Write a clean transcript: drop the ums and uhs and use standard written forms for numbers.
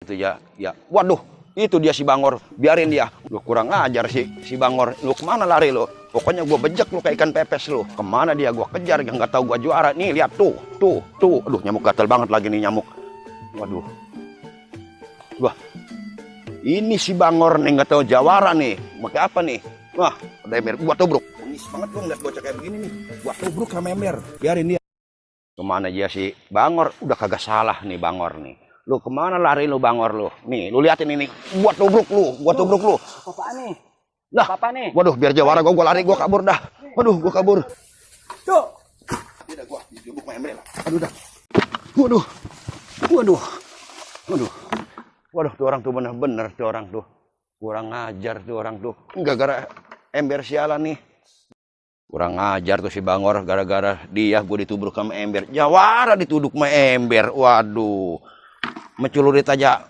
tuh ya. Ya, waduh, itu dia si Bangor. Biarin dia. Lu kurang ajar si Bangor. Lu kemana lari lu? Pokoknya gua bejek lu kayak ikan pepes lu. Kemana dia? Gua kejar, yang nggak tahu gua juara. Nih lihat tuh. Aduh, nyamuk gatel banget lagi nih nyamuk. Waduh. Wah. Ini si Bangor nih nggak tahu jawara nih. Pakai apa nih? Wah, ada ember. Gua tubruk. Unis banget gua ngeliat bocah kayak begini nih. Gua tubruk sama ember. Biarin dia. Kemana dia si Bangor? Udah kagak salah nih Bangor nih. Lu kemana lari lu Bangor lu? Nih, lu liatin ini. Gua tubruk lu. Apaan nih? Lah, Apa nih? waduh, biar jawara gua lari, gua kabur dah. Waduh, gua kabur. Tuh. Tidak gua ditubruk sama ember. Aduh dah. Waduh. Waduh, tuh orang tuh bener-bener tuh orang tuh. Kurang ajar tuh orang tuh. Gara-gara ember sialan nih. Kurang ajar tuh si Bangor, gara-gara dia gue ditubruk sama ember. Jawara dituduk sama ember. Waduh. Mencelurit aja